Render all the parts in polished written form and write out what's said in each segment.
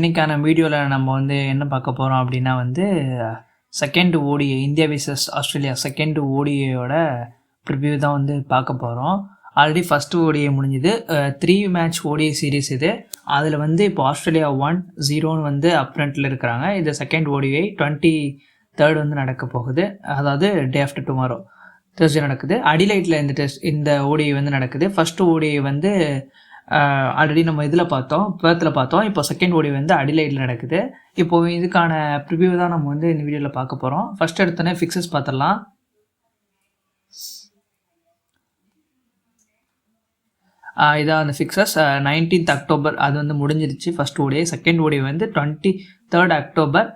இன்றைக்கான வீடியோவில் நம்ம வந்து என்ன பார்க்க போகிறோம் அப்படின்னா வந்து second ODI India versus Australia second ஓடிஐயோட ப்ரிவ்யூ தான் வந்து பார்க்க போகிறோம். ஆல்ரெடி ஃபஸ்ட்டு ஓடிஐ முடிஞ்சுது. 3 மேட்ச் ஓடிஐ சீரீஸ் இது. அதில் வந்து இப்போ ஆஸ்திரேலியா 1-0 வந்து அப்ரண்ட்டில் இருக்கிறாங்க. இது செகண்ட் ஓடிஐ 23rd வந்து நடக்க போகுது. அதாவது டே ஆஃப்டர் டுமாரோ தேர்ஸ்டே நடக்குது. அடிலைட்டில் இந்த ஓடிஐ வந்து நடக்குது. ஃபஸ்ட்டு ஓடிஐ வந்து ஆல்ரெடி நம்ம இதில் பார்த்தோம், பேர்த்தில் பார்த்தோம். இப்போ செகண்ட் ஓடிஐ வந்து அடிலைட்டில் நடக்குது. இப்போது இதுக்கான ப்ரிவ்யூ தான் நம்ம வந்து இந்த வீடியோவில் பார்க்க போகிறோம். ஃபஸ்ட் எடுத்தோன்னே ஃபிக்ஸஸ் பார்த்துடலாம். இதான் அந்த ஃபிக்ஸஸ். 19th அக்டோபர் அது வந்து முடிஞ்சிருச்சு ஃபஸ்ட் ஓடிஐ. செகண்ட் ஓடிஐ வந்து 23rd அக்டோபர்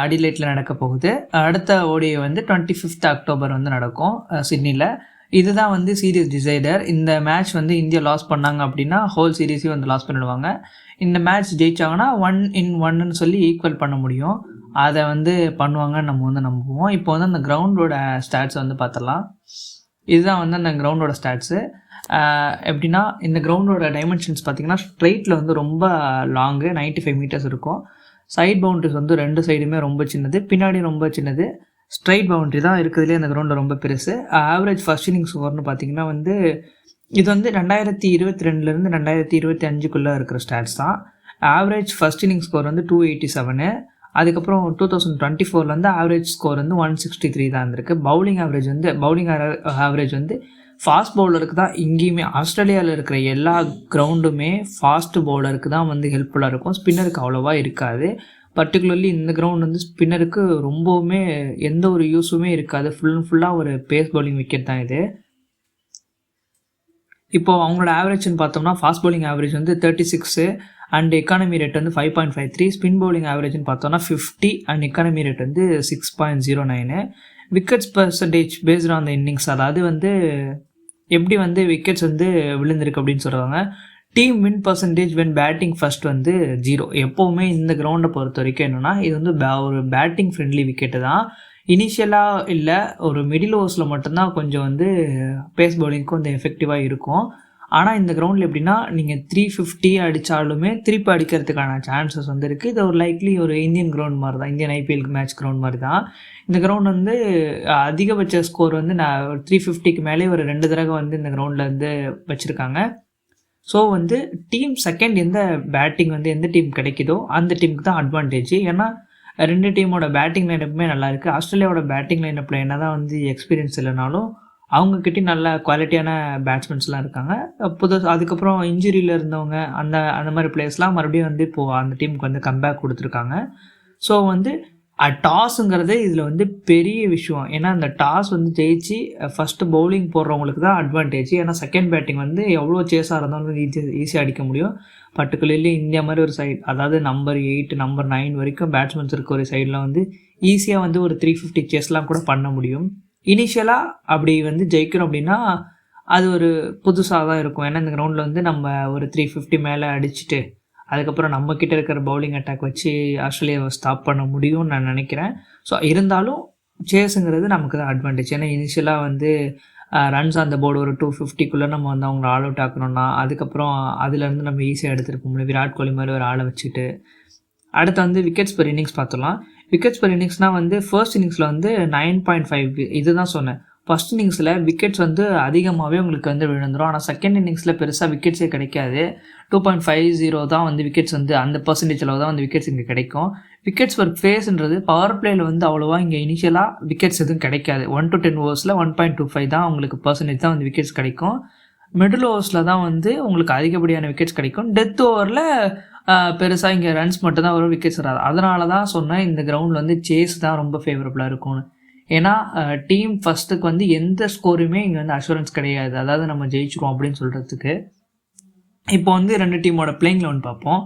அடிலைட்டில் நடக்க போகுது. அடுத்த ஓடிஐ வந்து 25th அக்டோபர் வந்து நடக்கும் சிட்னியில். இதுதான் வந்து சீரீஸ் டிசைடர். இந்த மேட்ச் வந்து இந்தியா லாஸ் பண்ணாங்க அப்படின்னா ஹோல் சீரீஸையும் வந்து லாஸ் பண்ணிடுவாங்க. இந்த மேட்ச் ஜெயிச்சாங்கன்னா 1-1 சொல்லி ஈக்குவல் பண்ண முடியும். அதை வந்து பண்ணுவாங்கன்னு நம்ம வந்து நம்புவோம். இப்போ வந்து அந்த கிரவுண்டோட ஸ்டாட்ஸை வந்து பார்த்துடலாம். இதுதான் வந்து அந்த கிரவுண்டோட ஸ்டாட்ஸு. எப்படின்னா இந்த கிரவுண்டோட டைமென்ஷன்ஸ் பார்த்திங்கன்னா ஸ்ட்ரெயிட்டில் வந்து ரொம்ப லாங்கு 95 மீட்டர்ஸ் இருக்கும். சைட் பவுண்ட்ரிஸ் வந்து 2 சைடுமே ரொம்ப சின்னது, பின்னாடி ரொம்ப சின்னது. ஸ்ட்ரைட் பவுண்ட்ரி தான் இருக்கிறதுலே அந்த கிரவுண்டில் ரொம்ப பெருசு. ஆவரேஜ் ஃபர்ஸ்ட் இன்னிங்ஸ் ஸ்கோர்னு பார்த்திங்கன்னா வந்து இது வந்து 2022 2025 இருக்கிற ஸ்டாட்ஸ் தான். ஆவரேஜ் ஃபர்ஸ்ட் இன்னிங்ஸ் ஸ்கோர் வந்து 287. அதுக்கப்புறம் 2024 வந்து ஆவரேஜ் ஸ்கோர் வந்து 163 தான் இருந்திருக்கு. பவுலிங் ஆவரேஜ் வந்து ஃபாஸ்ட் பவுலருக்கு தான் இங்கேயுமே ஆஸ்திரேலியாவில் இருக்கிற எல்லா கிரவுண்டுமே ஃபாஸ்ட் பவுலருக்கு தான் வந்து ஹெல்ப்ஃபுல்லாக இருக்கும். ஸ்பின்னருக்கு அவ்வளோவா இருக்காது. பர்டிகுலர்லி இந்த கிரவுண்ட் வந்து ஸ்பின்னருக்கு ரொம்பவுமே எந்த ஒரு யூஸுமே இருக்காது. ஃபுல்லாக ஒரு பேஸ் பவுலிங் விக்கெட் தான் இது. இப்போது அவங்களோட ஆவரேஜ்னு பார்த்தோம்னா ஃபாஸ்ட் பவுலிங் ஆவரேஜ் வந்து 36 அண்ட் எக்கானமி ரேட் வந்து 5.53. ஸ்பின் பவுலிங் ஆவரேஜ்னு பார்த்தோம்னா 50 அண்ட் எக்கானமி ரேட் வந்து 6.09. Wickets percentage based on the innings, அதாவது வந்து எப்படி வந்து விக்கெட்ஸ் வந்து விழுந்திருக்கு அப்படின்னு சொல்கிறாங்க. Team win percentage when batting first வந்து 0. எப்போவுமே இந்த கிரவுண்டை பொறுத்த வரைக்கும் என்னென்னா இது வந்து ஒரு பேட்டிங் ஃப்ரெண்ட்லி விக்கெட்டு தான். இனிஷியலாக இல்லை, ஒரு மிடில் ஓவர்ஸில் மட்டும்தான் கொஞ்சம் வந்து பேஸ் பவுலிங்க்கு கொஞ்சம் எஃபெக்டிவாக இருக்கும். ஆனால் இந்த கிரவுண்டில் எப்படின்னா நீங்கள் 350 அடித்தாலுமே திருப்பி அடிக்கிறதுக்கான சான்சஸ் வந்து இருக்குது. இது ஒரு லைக்லி ஒரு இந்தியன் கிரவுண்ட் மாதிரி தான், இந்தியன் ஐபிஎல் மேட்ச் கிரவுண்ட் மாதிரி தான். இந்த கிரவுண்ட் வந்து அதிகபட்ச ஸ்கோர் வந்து 350க்கு மேலே ஒரு 2 தடவை வந்து இந்த கிரவுண்டில் வந்து வச்சுருக்காங்க. ஸோ வந்து டீம் செகண்ட் எந்த பேட்டிங் வந்து எந்த டீம் கிடைக்குதோ அந்த டீமுக்கு தான் அட்வான்டேஜ். ஏன்னா 2 டீமோட பேட்டிங் லைனப்புமே நல்லாயிருக்கு. ஆஸ்திரேலியாவோட பேட்டிங் லைனப்பில் என்ன தான் வந்து எக்ஸ்பீரியன்ஸ் இல்லைனாலும் அவங்கக்கிட்டே நல்ல குவாலிட்டியான பேட்ஸ்மென்ஸ்லாம் இருக்காங்க. அதுக்கப்புறம் இன்ஜுரியில் இருந்தவங்க அந்த மாதிரி பிளேயர்ஸ்லாம் மறுபடியும் வந்து இப்போது அந்த டீமுக்கு வந்து கம்பேக் கொடுத்துருக்காங்க. ஸோ வந்து டாஸுங்கிறது இதில் வந்து பெரிய விஷயம். ஏன்னா அந்த டாஸ் வந்து ஜெயிச்சு ஃபஸ்ட்டு பவுலிங் போடுறவங்களுக்கு தான் அட்வான்டேஜ். ஏன்னா செகண்ட் பேட்டிங் வந்து எவ்வளோ சேஸாக இருந்தாலும் ஈஸியாக அடிக்க முடியும். பர்டிகுலர்லி இந்தியா மாதிரி ஒரு சைடு, அதாவது நம்பர் 8 நம்பர் 9 வரைக்கும் பேட்ஸ்மென்ஸ் இருக்க ஒரு சைடில் வந்து ஈஸியாக வந்து ஒரு 350 சேஸ்லாம் கூட பண்ண முடியும். இனிஷியலாக அப்படி வந்து ஜெயிக்கணும் அப்படின்னா அது ஒரு புதுசாக தான் இருக்கும். ஏன்னா இந்த கிரவுண்டில் வந்து நம்ம ஒரு 350 மேலே அடிச்சுட்டு அதுக்கப்புறம் நம்மக்கிட்ட இருக்கிற பவுலிங் அட்டாக் வச்சு ஆஸ்திரேலியாவை ஸ்டாப் பண்ண முடியும்னு நான் நினைக்கிறேன். ஸோ இருந்தாலும் சேஸுங்கிறது நமக்கு தான் அட்வான்டேஜ். ஏன்னா இனிஷியலாக வந்து ரன்ஸ் அந்த போர்டு ஒரு 250க்குள்ளே நம்ம வந்து அவங்கள ஆல் அவுட் ஆக்கணும்னா அதுக்கப்புறம் அதுலேருந்து நம்ம ஈஸியாக எடுத்துகிட்டு போக முடியும். விராட் கோலி மாதிரி ஒரு ஆளை வச்சுட்டு. அடுத்து வந்து விக்கெட்ஸ் பெர் இன்னிங்ஸ் பார்த்துலாம். விக்கெட்ஸ் பெர் இன்னிங்ஸ்னால் வந்து ஃபர்ஸ்ட் இன்னிங்ஸில் வந்து 9.5 இது தான் சொன்னேன். ஃபஸ்ட் இன்னிங்ஸில் விக்கெட்ஸ் வந்து அதிகமாகவே உங்களுக்கு வந்து விழுந்துடும். ஆனால் செகண்ட் இன்னிங்ஸில் பெருசாக விக்கெட்ஸே கிடைக்காது. 2.50 தான் வந்து விக்கெட்ஸ் வந்து அந்த பர்சன்டேஜ் அளவு தான் வந்து விக்கெட்ஸ் இங்கே கிடைக்கும். விக்கெட்ஸ் பர் ஃபேஸ்ன்றது பவர் பிளேயில் வந்து அவ்வளோவா இங்கே இனிஷியலாக விக்கெட்ஸ் எதுவும் கிடைக்காது. 1 to 10 ஓவர்ஸில் 1.25 தான் உங்களுக்கு பர்சன்டேஜ் தான் வந்து விக்கெட்ஸ் கிடைக்கும். மிடில் ஓவர்ஸில் தான் வந்து உங்களுக்கு அதிகப்படியான விக்கெட்ஸ் கிடைக்கும். டெத் ஓவரில் பெருசாக இங்கே ரன்ஸ் மட்டும் தான் வரும், விக்கெட்ஸ் வராது. அதனால தான் சொன்னேன் இந்த கிரவுண்டில் வந்து சேஸ் தான் ரொம்ப ஃபேவரபுளாக இருக்கும்னு. ஏன்னா டீம் ஃபஸ்ட்டுக்கு வந்து எந்த ஸ்கோருமே இங்கே வந்து அஷூரன்ஸ் கிடையாது, அதாவது நம்ம ஜெயிச்சிருவோம் அப்படின்னு சொல்கிறதுக்கு. இப்போ வந்து 2 டீமோட பிளேயிங் 11 பார்ப்போம்.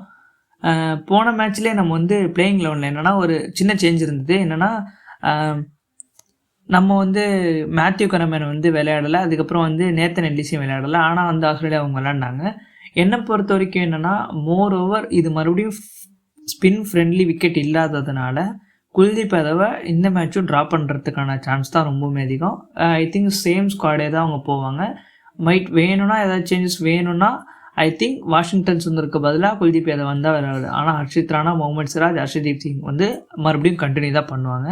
போன மேட்ச்லேயே நம்ம வந்து பிளேயிங் 11 என்னென்னா ஒரு சின்ன சேஞ்ச் இருந்தது. என்னென்னா நம்ம வந்து மேத்யூ கனமேன் வந்து விளையாடலை, அதுக்கப்புறம் வந்து நேத்தன் எல்லிஸையும் விளையாடலை. ஆனால் வந்து ஆஸ்திரேலியா அவங்க விளையாண்டாங்க. என்னை பொறுத்த வரைக்கும் என்னென்னா மோர் ஓவர் இது மறுபடியும் ஸ்பின் ஃப்ரெண்ட்லி விக்கெட் இல்லாததுனால குல்தீப் யாதவை இந்த மேட்சும் ட்ரா பண்ணுறதுக்கான சான்ஸ் தான் ரொம்பவுமே அதிகம். ஐ திங்க் சேம் ஸ்குவாடே தான் அவங்க போவாங்க. வேணும்னா ஏதாவது சேஞ்சஸ் வேணும்னா ஐ திங்க் வாஷிங்டன் சுந்தருக்கு பதிலாக குல்தீப் யாதவ் வந்தால் விளையாடு. ஆனால் ஹர்ஷித் ராணா, முகமது சிராஜ், ஹர்ஷதீப் சிங் வந்து மறுபடியும் கண்டினியூ தான் பண்ணுவாங்க.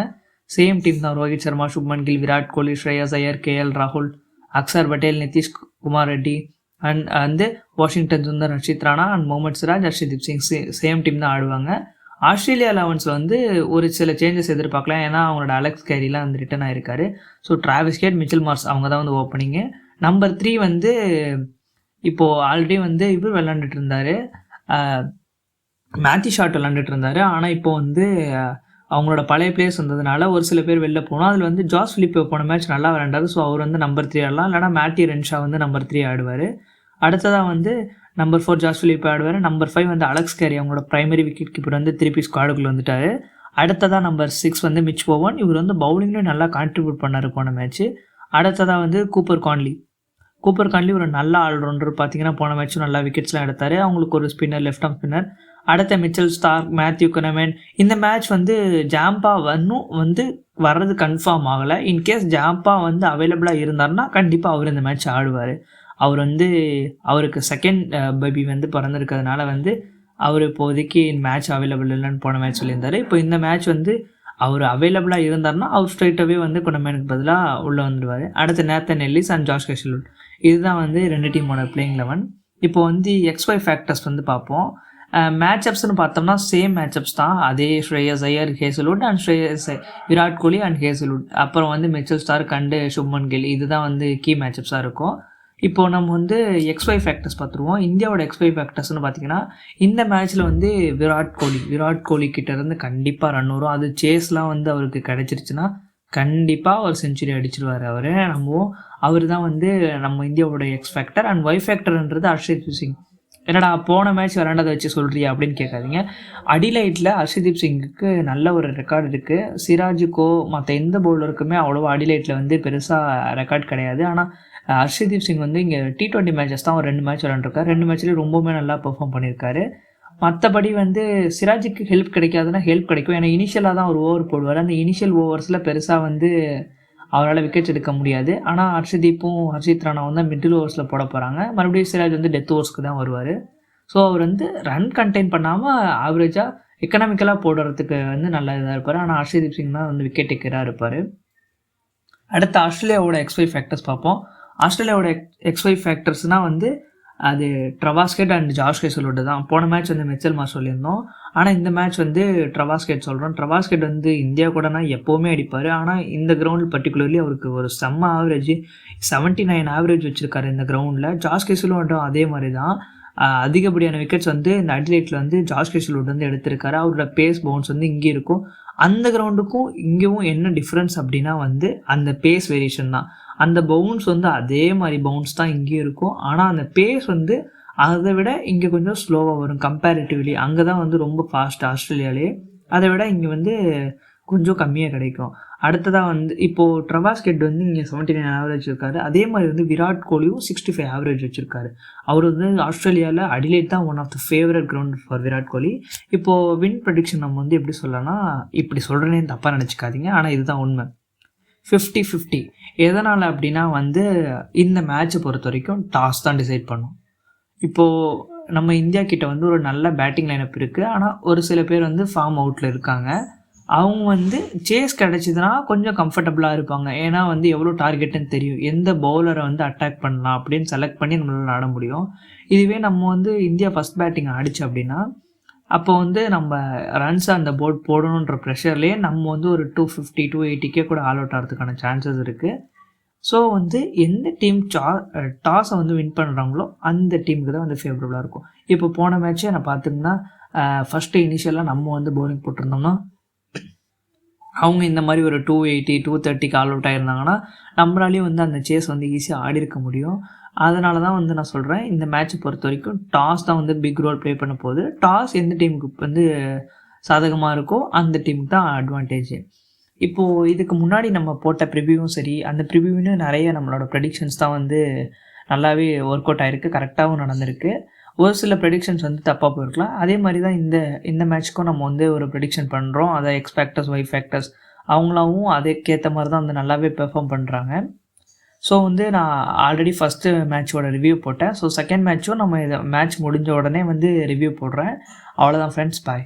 சேம் டீம் தான். ரோஹித் சர்மா, சுப்மன் கில், விராட் கோலி, ஸ்ரேயஸ் ஐயர், கேஎல் ராகுல், அக்சர் பட்டேல், நிதிஷ் குமார் ரெட்டி அண்ட் வந்து Washington Sundar, Harshit Rana and Mohammed Siraj, Arshdeep Singh same team தான் ஆடுவாங்க. ஆஸ்திரேலியா 11ஸில் வந்து ஒரு சில சேஞ்சஸ் எதிர்பார்க்கலாம். ஏன்னா அவங்களோட அலெக்ஸ் கேரிலாம் வந்து ரிட்டர்ன் ஆகிருக்காரு. So Travis Head, Mitchell Marsh அவங்க தான் வந்து ஓப்பனிங்கு. நம்பர் 3 வந்து இப்போது ஆல்ரெடி வந்து இவர் விளாண்டுட்டு இருந்தார், மேத்யூ ஷாட் விளாண்டுட்டு இருந்தார். ஆனால் இப்போ வந்து அவங்களோட பழைய பிளேயர்ஸ் வந்ததுனால ஒரு சில பேர் வெளில போனோம். அதில் வந்து ஜாஸ் ஃபிலிப்பே போன மேட்ச் நல்லா விளையாண்டாரு. ஸோ அவர் வந்து நம்பர் 3 ஆடலாம். இல்லைனா மேத்யூ ரென்ஷா வந்து நம்பர் 3 ஆடுவார். அடுத்ததாக வந்து நம்பர் 4 ஜாஸ் ஃபிலிப்பே ஆடுவார். நம்பர் 5 வந்து அலெக்ஸ் கேரி, அவங்களோட பிரைமரி விக்கெட் கீப்பர் வந்து திருப்பி ஸ்குவாடுக்குள்ளே வந்துட்டார். அடுத்ததாக நம்பர் 6 வந்து மிச் போவன். இவர் வந்து பவுலிங்லேயும் நல்லா கான்ட்ரிபியூட் பண்ணார் போன மேட்ச்சு. அடுத்ததாக வந்து கூப்பர் கான்லி ஒரு நல்ல ஆல்ரவுண்டர். பார்த்தீங்கன்னா போன மேட்ச்சும் நல்லா விக்கெட்ஸ்லாம் எடுத்தார். அவங்களுக்கு ஒரு ஸ்பின்னர், லெஃப்ட் ஆர்ம் ஸ்பின்னர். அடுத்த மிச்சல் ஸ்டார்க், மேத்யூ கனமேன். இந்த மேட்ச் வந்து ஜாம்பா வந்து வர்றது கன்ஃபார்ம் ஆகலை. இன்கேஸ் ஜாம்பா வந்து அவைலபிளாக இருந்தார்னா கண்டிப்பாக அவர் இந்த மேட்ச் ஆடுவார். அவர் வந்து அவருக்கு செகண்ட் பேபி வந்து பிறந்திருக்கிறதுனால வந்து அவர் இப்போதைக்கு மேட்ச் அவைலபிள் இல்லைன்னு போன மேட்ச் சொல்லியிருந்தார். இப்போ இந்த மேட்ச் வந்து அவர் அவைலபிளாக இருந்தார்னா அவர் ஸ்ட்ரைட்டாகவே வந்து குணமேனுக்கு பதிலாக உள்ளே வந்துடுவார். அடுத்து Nathan Ellis and Josh Hazlewood. இதுதான் வந்து 2 டீமோட பிளேயிங் 11. இப்போ வந்து XY ஃபேக்டர்ஸ் வந்து பார்ப்போம். மேட்சப்ஸ்னு பார்த்தோம்னா சேம் மேட்சப்ஸ் தான். அதே Shreyas Iyer, Hazlewood and Virat Kohli and Hazlewood. அப்புறம் வந்து Mitchell Starc and Shubman Gill. இதுதான் வந்து கீ மேட்சப்ஸாக இருக்கும். இப்போது நம்ம வந்து XY ஃபேக்டர்ஸ் பார்த்துருவோம். இந்தியாவோட XY ஃபேக்டர்ஸ்னு பார்த்தீங்கன்னா இந்த மேட்ச்சில் வந்து விராட் கோலி கிட்டேருந்து கண்டிப்பாக ரன் வரும். அது சேஸ்லாம் வந்து அவருக்கு கிடச்சிருச்சுன்னா கண்டிப்பாக ஒரு செஞ்சுரி அடிச்சிருவார் அவர். அவர் தான் வந்து நம்ம இந்தியாவோட எக்ஸ் ஃபேக்டர். அண்ட் ஒய் ஃபேக்டர்ன்றது ஹர்ஷதீப் சிங். என்னடா போன மேட்ச் விளாண்டதை வச்சு சொல்கிறியா அப்படின்னு கேட்காதீங்க. அடிலைட்டில் ஹர்ஷதீப் சிங்குக்கு நல்ல ஒரு ரெக்கார்டு இருக்குது. சிராஜுக்கோ மற்ற எந்த பவுலருக்குமே அவ்வளோ அடிலைட்டில் வந்து பெருசாக ரெக்கார்ட் கிடையாது. ஆனால் ஹர்ஷதீப் சிங் வந்து இங்கே T20 மேட்சஸ் தான் ஒரு 2 மேட்ச் விளாண்டுருக்காரு. 2 மேட்ச்லேயும் ரொம்பவுமே நல்லா பெர்ஃபார்ம் பண்ணியிருக்காரு. மற்றபடி வந்து சிராஜுக்கு ஹெல்ப் கிடைக்காதுன்னா ஹெல்ப் கிடைக்கும். ஏன்னா இனிஷியலாக தான் ஒரு ஓவர் போடுவார். அந்த இனிஷியல் ஓவர்ஸில் பெருசாக வந்து அவரால் விக்கெட்ஸ் எடுக்க முடியாது. ஆனால் ஹர்ஷித் ராணாவும் தான் மிடில் ஓவர்ஸில் போட போகிறாங்க. மறுபடியும் சிராஜ் வந்து டெத் ஓவர்ஸ்க்கு தான் வருவார். ஸோ அவர் வந்து ரன் கண்டெயின் பண்ணாமல் ஆவரேஜாக எக்கனாமிக்கலாக போடுறதுக்கு வந்து நல்ல இதாக இருப்பார். ஆனால் ஹர்ஷதீப் சிங் தான் வந்து விக்கெட் டேக்கராக இருப்பார். அடுத்து ஆஸ்திரேலியாவோட XY ஃபேக்டர்ஸ் பார்ப்போம். ஆஸ்திரேலியாவோட XY ஃபேக்டர்ஸ்னால் வந்து அது ட்ரவாஸ்கெட் அண்ட் ஜாஷ் ஹேசல்வுட் தான். போன மேட்ச் வந்து மிச்சல் மார்ஸ் சொல்லியிருந்தோம். ஆனால் இந்த மேட்ச் வந்து ட்ரவாஸ்கெட் சொல்கிறோம். ட்ரவாஸ்கெட் வந்து இந்தியா கூடனா எப்போவுமே அடிப்பார். ஆனால் இந்த கிரவுண்டில் பர்டிகுலர்லி அவருக்கு ஒரு செம்ம ஆவரேஜ் 79 ஆவரேஜ் வச்சுருக்காரு இந்த கிரவுண்டில். ஜாஷ் ஹேசல்வுட்டும் அதே மாதிரி தான். அதிகப்படியான விக்கெட்ஸ் வந்து இந்த அடிலைட்டில் வந்து ஜாஷ் ஹேசல்வுட் வந்து எடுத்திருக்காரு. அவரோட பேஸ் பவுன்ஸ் வந்து இங்கே இருக்கும். அந்த கிரவுண்டுக்கும் இங்கேயும் என்ன டிஃப்ரென்ஸ் அப்படின்னா வந்து அந்த பேஸ் வேரியேஷன் தான். அந்த பவுன்ஸ் வந்து அதே மாதிரி பவுன்ஸ் தான் இங்கேயும் இருக்கும். ஆனால் அந்த பேஸ் வந்து அதை விட இங்கே கொஞ்சம் ஸ்லோவாக வரும் கம்பேரிட்டிவ்லி. அங்கே தான் வந்து ரொம்ப ஃபாஸ்ட் ஆஸ்திரேலியாவிலே. அதை விட இங்கே வந்து கொஞ்சம் கம்மியாக கிடைக்கும். அடுத்ததாக வந்து இப்போது ட்ரவாஸ்கெட் வந்து இங்கே 79 ஆவரேஜ் இருக்காரு. அதே மாதிரி வந்து விராட் கோலியும் 65 ஆவரேஜ் வச்சுருக்காரு. அவர் வந்து ஆஸ்திரேலியாவில் அடிலைட் தான் one of the favourite ground for Virat Kohli. இப்போது வின் ப்ரெடிக்ஷன் நம்ம வந்து எப்படி சொல்லலாம்னா, இப்படி சொல்கிறேனே தப்பாக நினச்சிக்காதீங்க, ஆனால் இதுதான் உண்மை. 50-50. எதனால் அப்படின்னா வந்து இந்த மேட்சை பொறுத்த வரைக்கும் டாஸ் தான் டிசைட் பண்ணும். இப்போது நம்ம இந்தியா கிட்ட வந்து ஒரு நல்ல பேட்டிங் லைனப் இருக்குது. ஆனால் ஒரு சில பேர் வந்து ஃபார்ம் அவுட்டில் இருக்காங்க. அவங்க வந்து சேஸ் கிடச்சிதுன்னா கொஞ்சம் கம்ஃபர்டபுளாக இருப்பாங்க. ஏன்னா வந்து எவ்வளோ டார்கெட்டுன்னு தெரியும், எந்த பவுலரை வந்து அட்டாக் பண்ணலாம் அப்படின்னு செலக்ட் பண்ணி நம்மளால் ஆட முடியும். இதுவே நம்ம வந்து இந்தியா ஃபஸ்ட் பேட்டிங் ஆடிச்சு அப்படின்னா அப்போ வந்து நம்ம ரன்ஸை அந்த போர்ட் போடணுன்ற ப்ரெஷர்லேயே நம்ம வந்து ஒரு 250-280 கூட ஆல் அவுட் ஆகிறதுக்கான சான்சஸ் இருக்குது. ஸோ வந்து எந்த டீம் டாஸை வந்து வின் பண்ணுறாங்களோ அந்த டீமுக்கு தான் வந்து ஃபேவரபுளாக இருக்கும். இப்போ போன மேட்ச்சே நான் பார்த்திங்கன்னா ஃபஸ்ட்டு இனிஷியலாக நம்ம வந்து பவுலிங் போட்டிருந்தோம்னா அவங்க இந்த மாதிரி ஒரு 280-230 ஆல் அவுட் ஆகிருந்தாங்கன்னா நம்மளாலேயும் வந்து அந்த சேஸ் வந்து ஈஸியாக ஆடி இருக்க முடியும். அதனால தான் வந்து நான் சொல்கிறேன், இந்த மேட்ச்சை பொறுத்த வரைக்கும் டாஸ் தான் வந்து பிக் ரோல் ப்ளே பண்ண போகுது. டாஸ் எந்த டீமுக்கு வந்து சாதகமாக இருக்கோ அந்த டீமுக்கு தான் அட்வான்டேஜ். இப்போது இதுக்கு முன்னாடி நம்ம போட்ட ப்ரிவியூவும் சரி, அந்த ப்ரிவியூன்னு நிறைய நம்மளோட ப்ரெடிக்ஷன்ஸ் தான் வந்து நல்லாவே ஒர்க் அவுட் ஆகிருக்கு, கரெக்டாகவும் நடந்திருக்கு. ஒரு சில ப்ரெடிக்ஷன்ஸ் வந்து தப்பாக போயிருக்கலாம். அதே மாதிரி தான் இந்த மேட்ச்க்கும் நம்ம வந்து ஒரு ப்ரெடிக்ஷன் பண்ணுறோம். அதை எக்ஸ் ஃபேக்டர்ஸ் ஒய் ஃபேக்டர்ஸ் அவங்களாவும் அதுக்கேற்ற மாதிரி தான் வந்து நல்லாவே பெர்ஃபார்ம் பண்ணுறாங்க. ஸோ வந்து நான் ஆல்ரெடி ஃபஸ்ட்டு மேட்சோட ரிவ்யூ போட்டேன். ஸோ செகண்ட் மேட்சும் நம்ம இதை மேட்ச் முடிஞ்ச உடனே வந்து ரிவ்யூ போடுறேன். அவ்வளோதான் ஃப்ரெண்ட்ஸ், பாய்.